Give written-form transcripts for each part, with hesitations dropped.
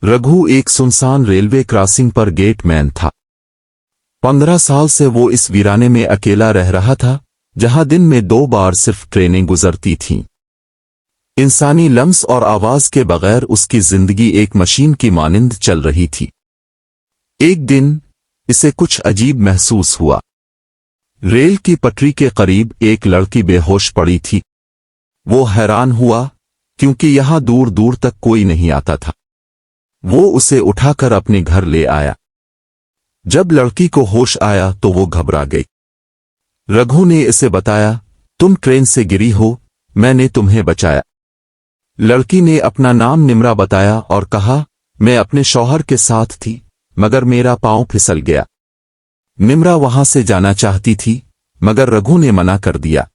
रघु एक सुनसान railway crossing पर गेटमैन था। 15 साल से वो इस वीराने में अकेला रह रहा था, जहां दिन में 2 बार सिर्फ ट्रेनें गुजरती थीं। इंसानी लम्स और आवाज के बगैर उसकी जिंदगी एक मशीन की मानिंद चल रही थी। एक दिन इसे कुछ अजीब महसूस हुआ। रेल की पटरी के करीब एक लड़की बेहोश पड़ी थी। वो हैरान हुआ क्योंकि यहां दूर दूर तक कोई नहीं आता था। वो उसे उठाकर अपने घर ले आया। जब लड़की को होश आया तो वो घबरा गई। रघु ने इसे बताया, तुम ट्रेन से गिरी हो, मैंने तुम्हें बचाया। लड़की ने अपना नाम निम्रा बताया और कहा, मैं अपने शौहर के साथ थी मगर मेरा पांव फिसल गया। निम्रा वहां से जाना चाहती थी मगर रघु ने मना कर दिया।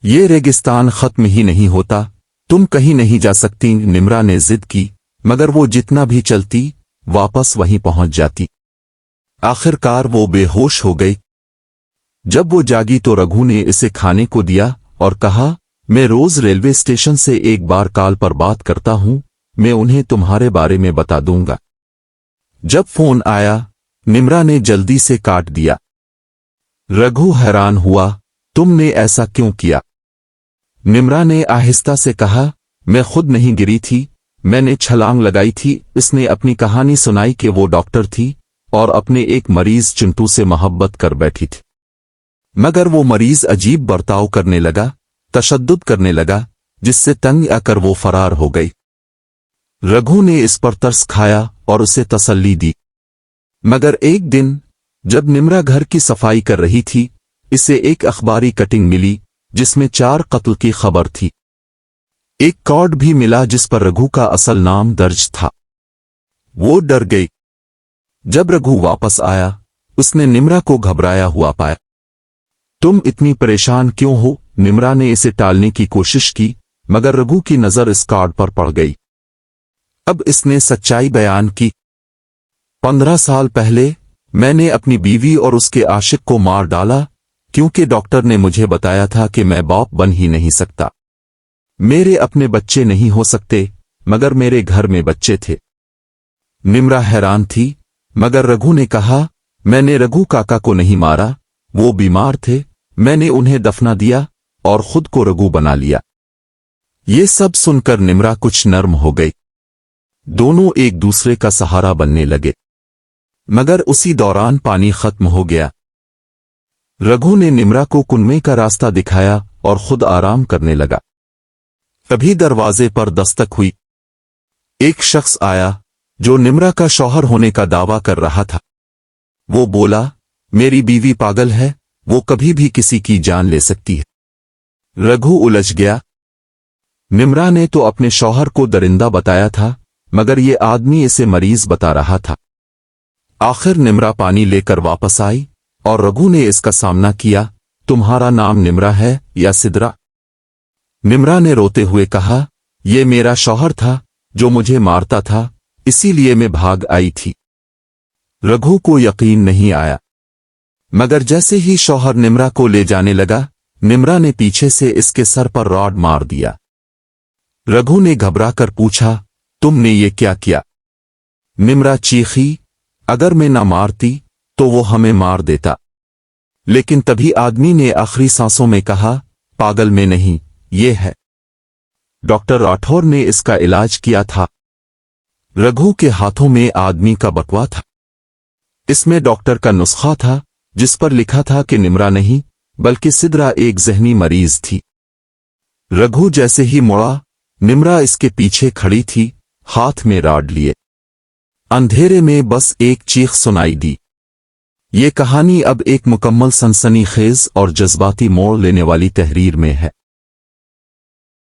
ये रेगिस्तान खत्म ही नहीं होता, तुम कहीं नहीं जा सकती। निम्रा ने जिद की मगर वो जितना भी चलती वापस वहीं पहुंच जाती। आखिरकार वो बेहोश हो गई। जब वो जागी तो रघु ने इसे खाने को दिया और कहा, मैं रोज रेलवे स्टेशन से एक बार कॉल पर बात करता हूं, मैं उन्हें तुम्हारे बारे में बता दूंगा। जब फोन आया निम्रा ने जल्दी से काट दिया। रघु हैरान हुआ, तुमने ऐसा क्यों किया? निम्रा ने आहिस्ता से कहा, मैं खुद नहीं गिरी थी, मैंने छलांग लगाई थी। इसने अपनी कहानी सुनाई कि वो डॉक्टर थी और अपने एक मरीज चिंटू से मोहब्बत कर बैठी थी, मगर वो मरीज अजीब बर्ताव करने लगा, तशद्दुद करने लगा, जिससे तंग आकर वो फरार हो गई। रघु ने इस पर तरस खाया और उसे तसल्ली दी। मगर एक दिन जब निम्रा घर की सफाई कर रही थी, इसे एक अखबारी कटिंग मिली जिसमें 4 कत्ल की खबर थी। एक कार्ड भी मिला जिस पर रघु का असल नाम दर्ज था। वो डर गई। जब रघु वापस आया उसने निम्रा को घबराया हुआ पाया। तुम इतनी परेशान क्यों हो? निम्रा ने इसे टालने की कोशिश की मगर रघु की नजर इस कार्ड पर पड़ गई। अब इसने सच्चाई बयान की। 15 साल पहले मैंने अपनी बीवी और उसके आशिक को मार डाला क्योंकि डॉक्टर ने मुझे बताया था कि मैं बाप बन ही नहीं सकता। मेरे अपने बच्चे नहीं हो सकते मगर मेरे घर में बच्चे थे। निम्रा हैरान थी मगर रघु ने कहा, मैंने रघु काका को नहीं मारा, वो बीमार थे, मैंने उन्हें दफना दिया और खुद को रघु बना लिया। ये सब सुनकर निम्रा कुछ नर्म हो गई। दोनों एक दूसरे का सहारा बनने लगे। मगर उसी दौरान पानी खत्म हो गया। रघु ने निम्रा को कुनमे का रास्ता दिखाया और खुद आराम करने लगा। तभी दरवाजे पर दस्तक हुई। एक शख्स आया जो निम्रा का शौहर होने का दावा कर रहा था। वो बोला, मेरी बीवी पागल है, वो कभी भी किसी की जान ले सकती है। रघु उलझ गया। निम्रा ने तो अपने शौहर को दरिंदा बताया था मगर ये आदमी इसे मरीज बता रहा था। आखिर निम्रा पानी लेकर वापस आई और रघु ने इसका सामना किया, तुम्हारा नाम निम्रा है या सिद्रा? निम्रा ने रोते हुए कहा, यह मेरा शौहर था जो मुझे मारता था, इसीलिए मैं भाग आई थी। रघु को यकीन नहीं आया। मगर जैसे ही शौहर निम्रा को ले जाने लगा, निम्रा ने पीछे से इसके सर पर रॉड मार दिया। रघु ने घबराकर पूछा, तुमने ये क्या किया? निम्रा चीखी, अगर मैं ना मारती तो वो हमें मार देता। लेकिन तभी आदमी ने आखिरी सांसों में कहा, पागल में नहीं, ये है। डॉक्टर राठौर ने इसका इलाज किया था। रघु के हाथों में आदमी का बटुआ था। इसमें डॉक्टर का नुस्खा था जिस पर लिखा था कि निम्रा नहीं बल्कि सिद्रा एक जहनी मरीज थी। रघु जैसे ही मुड़ा, निम्रा इसके पीछे खड़ी थी, हाथ में रॉड लिए। अंधेरे में बस एक चीख सुनाई दी। ये कहानी अब एक मुकम्मल सनसनीखेज और जज्बाती मोड़ लेने वाली तहरीर में है।